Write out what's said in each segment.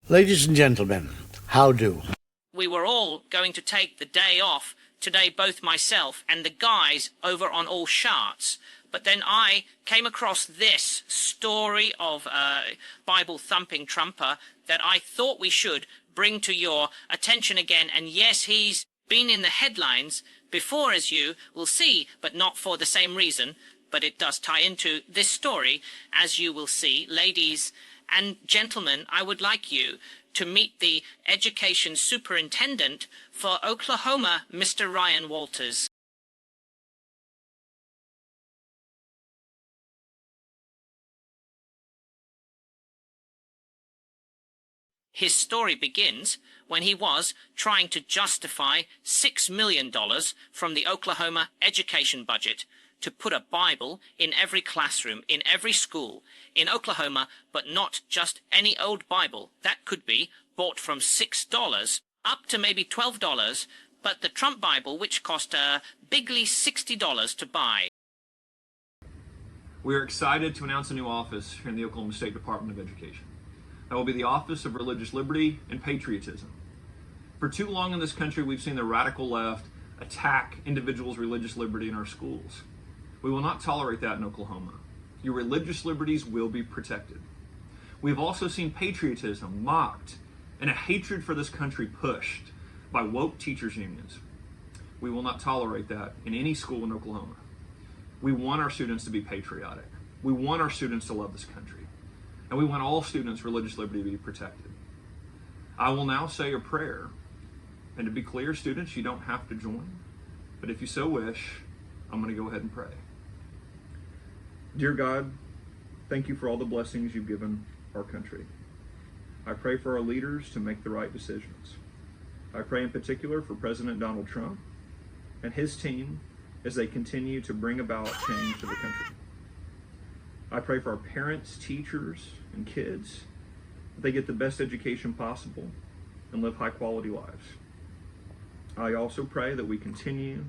Ladies and gentlemen, how do? We were all going to take the day off today, both myself and the guys over on ALLSharts. But then I came across this story of Bible thumping Thumper that I thought we should bring to your attention again. And yes, he's been in the headlines before, as you will see, but not for the same reason. But it does tie into this story, as you will see. Ladies and gentlemen, I would like you to meet the education superintendent for Oklahoma, Mr. Ryan Walters. His story begins when he was trying to justify $6 million from the Oklahoma education budget to put a Bible in every classroom, in every school in Oklahoma, but not just any old Bible. That could be bought from $6 up to maybe $12, but the Trump Bible, which cost a bigly $60 to buy. We are excited to announce a new office here in the Oklahoma State Department of Education. That will be the Office of Religious Liberty and Patriotism. For too long in this country, we've seen the radical left attack individuals' religious liberty in our schools. We will not tolerate that in Oklahoma. Your religious liberties will be protected. We've also seen patriotism mocked and a hatred for this country pushed by woke teachers' unions. We will not tolerate that in any school in Oklahoma. We want our students to be patriotic. We want our students to love this country. And we want all students' religious liberty to be protected. I will now say a prayer. And to be clear, students, you don't have to join. But if you so wish, I'm going to go ahead and pray. Dear God, thank you for all the blessings you've given our country. I pray for our leaders to make the right decisions. I pray in particular for President Donald Trump and his team as they continue to bring about change to the country. I pray for our parents, teachers, and kids that they get the best education possible and live high-quality lives. I also pray that we continue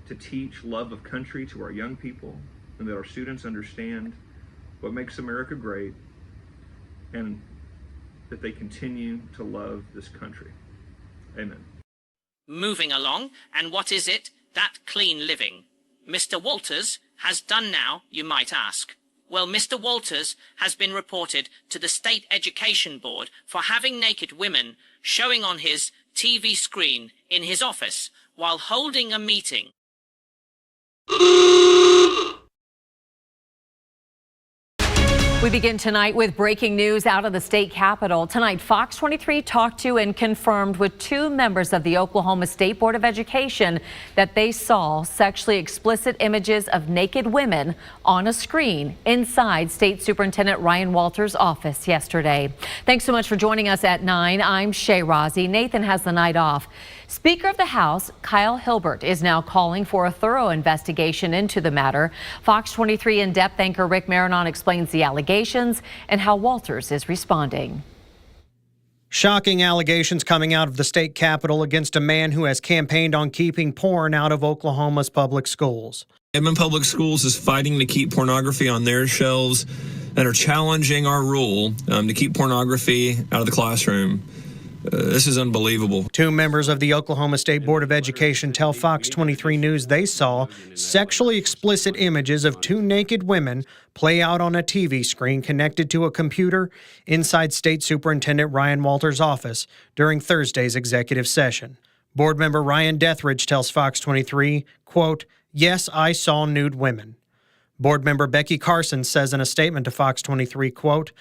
to teach love of country to our young people and that our students understand what makes America great and that they continue to love this country. Amen. Moving along, and what is it? That clean living Mr. Walters has done now, you might ask. Well, Mr. Walters has been reported to the State Education Board for having naked women showing on his TV screen in his office while holding a meeting. We begin tonight with breaking news out of the state capitol. Tonight, Fox 23 talked to and confirmed with two members of the Oklahoma State Board of Education that they saw sexually explicit images of naked women on a screen inside State Superintendent Ryan Walters' office yesterday. Thanks so much for joining us at 9. I'm Shay Rozzi. Nathan has the night off. Speaker of the House, Kyle Hilbert, is now calling for a thorough investigation into the matter. Fox 23 in-depth anchor Rick Marinon explains the allegations and how Walters is responding. Shocking allegations coming out of the state capitol against a man who has campaigned on keeping porn out of Oklahoma's public schools. Edmond Public Schools is fighting to keep pornography on their shelves and are challenging our rule to keep pornography out of the classroom. This is unbelievable. Two members of the Oklahoma State Board of Education tell Fox 23 News they saw sexually explicit images of two naked women play out on a TV screen connected to a computer inside State Superintendent Ryan Walters' office during Thursday's executive session. Board member Ryan Dethridge tells Fox 23, quote, "Yes, I saw nude women." Board member Becky Carson says in a statement to Fox 23, quote,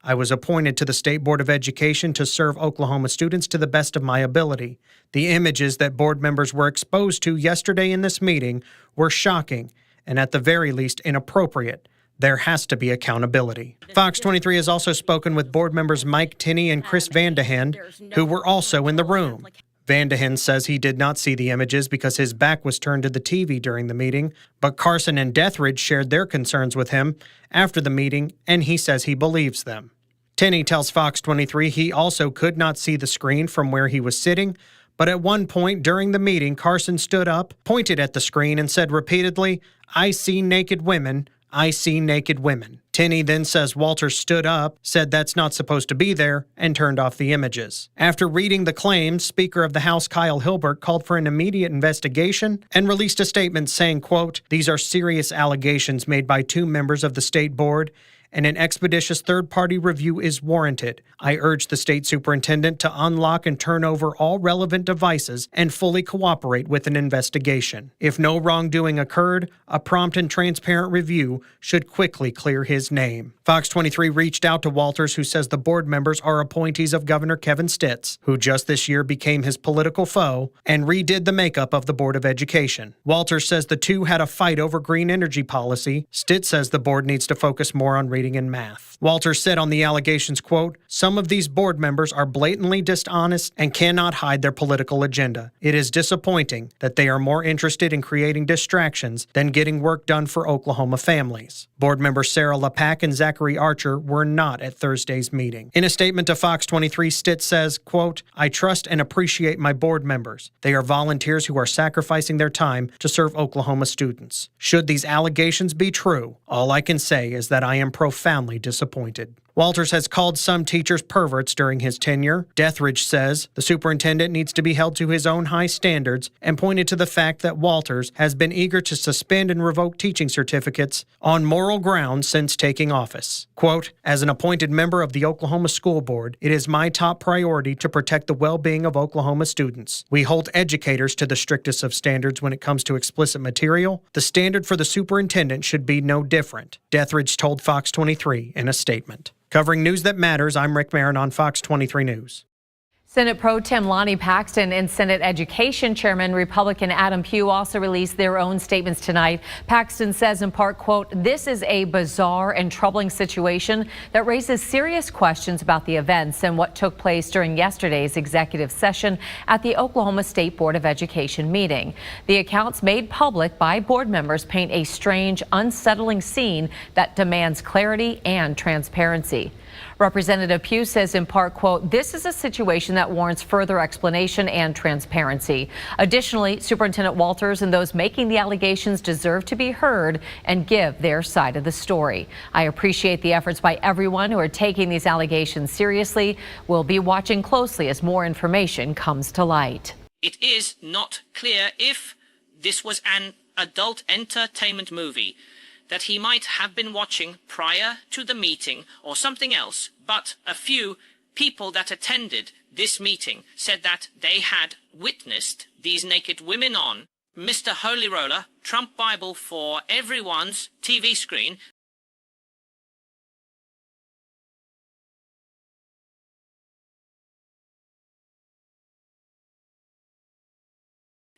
"I was appointed to the State Board of Education to serve Oklahoma students to the best of my ability. The images that board members were exposed to yesterday in this meeting were shocking and at the very least inappropriate. There has to be accountability." Fox 23 has also spoken with board members Mike Tinney and Chris Vandehend, who were also in the room. Vandehend says he did not see the images because his back was turned to the TV during the meeting, but Carson and Dethridge shared their concerns with him after the meeting, and he says he believes them. Tinney tells Fox 23 he also could not see the screen from where he was sitting, but at one point during the meeting, Carson stood up, pointed at the screen, and said repeatedly, "I see naked women. "I see naked women." Tinney then says Walters stood up, said that's not supposed to be there, and turned off the images. After reading the claims, Speaker of the House Kyle Hilbert called for an immediate investigation and released a statement saying, quote, "These are serious allegations made by 2 members of the state board, and an expeditious third-party review is warranted. I urge the state superintendent to unlock and turn over all relevant devices and fully cooperate with an investigation. If no wrongdoing occurred, a prompt and transparent review should quickly clear his name." Fox 23 reached out to Walters, who says the board members are appointees of Governor Kevin Stitt, who just this year became his political foe, and redid the makeup of the Board of Education. Walters says the two had a fight over green energy policy. Stitt says the board needs to focus more on reading and math. Walters said on the allegations, quote, "Some of these board members are blatantly dishonest and cannot hide their political agenda. It is disappointing that they are more interested in creating distractions than getting work done for Oklahoma families." Board members Sarah LePack and Zachary Archer were not at Thursday's meeting. In a statement to Fox 23, Stitt says, quote, "I trust and appreciate my board members. They are volunteers who are sacrificing their time to serve Oklahoma students. Should these allegations be true, all I can say is that I am profoundly disappointed." Walters has called some teachers perverts during his tenure. Deathridge says the superintendent needs to be held to his own high standards and pointed to the fact that Walters has been eager to suspend and revoke teaching certificates on moral grounds since taking office. Quote, "As an appointed member of the Oklahoma School Board, it is my top priority to protect the well-being of Oklahoma students. We hold educators to the strictest of standards when it comes to explicit material. The standard for the superintendent should be no different," Deathridge told Fox 23 in a statement. Covering news that matters, I'm Rick Marin on Fox 23 News. Senate Pro Tem Lonnie Paxton and Senate Education Chairman Republican Adam Pugh also released their own statements tonight. Paxton says in part, quote, "This is a bizarre and troubling situation that raises serious questions about the events and what took place during yesterday's executive session at the Oklahoma State Board of Education meeting. The accounts made public by board members paint a strange, unsettling scene that demands clarity and transparency." Representative Pugh says in part, quote, "This is a situation that warrants further explanation and transparency. Additionally, Superintendent Walters and those making the allegations deserve to be heard and give their side of the story. I appreciate the efforts by everyone who are taking these allegations seriously. We'll be watching closely as more information comes to light." It is not clear if this was an adult entertainment movie that he might have been watching prior to the meeting or something else, but a few people that attended this meeting said that they had witnessed these naked women on Mr. Holy Roller, Trump Bible for everyone's TV screen.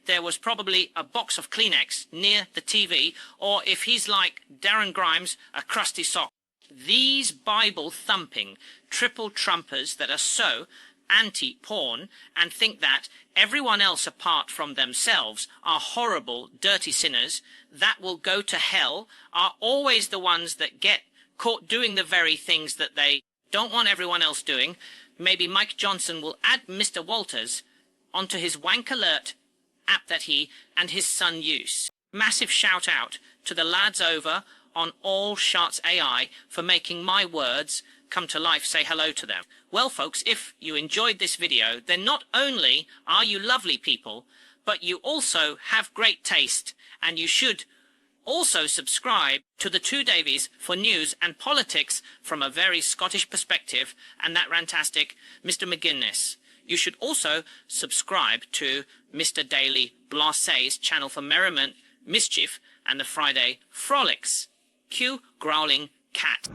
There was probably a box of Kleenex near the TV, or if he's like Darren Grimes, a crusty sock. These Bible-thumping triple Trumpers that are so anti-porn and think that everyone else apart from themselves are horrible, dirty sinners that will go to hell are always the ones that get caught doing the very things that they don't want everyone else doing. Maybe Mike Johnson will add Mr. Walters onto his Wank Alert app that he and his son use. Massive shout out to the lads over on ALLShorts AI for making my words come to life. Say hello to them. Well, folks, if you enjoyed this video, then not only are you lovely people, but you also have great taste, and you should also subscribe to the Two Davies for news and politics from a very Scottish perspective, and that rantastic Mr. McGinnis. You should also subscribe to Mr. Daily Blasé's channel for merriment, mischief, and the Friday frolics. Cue growling cat.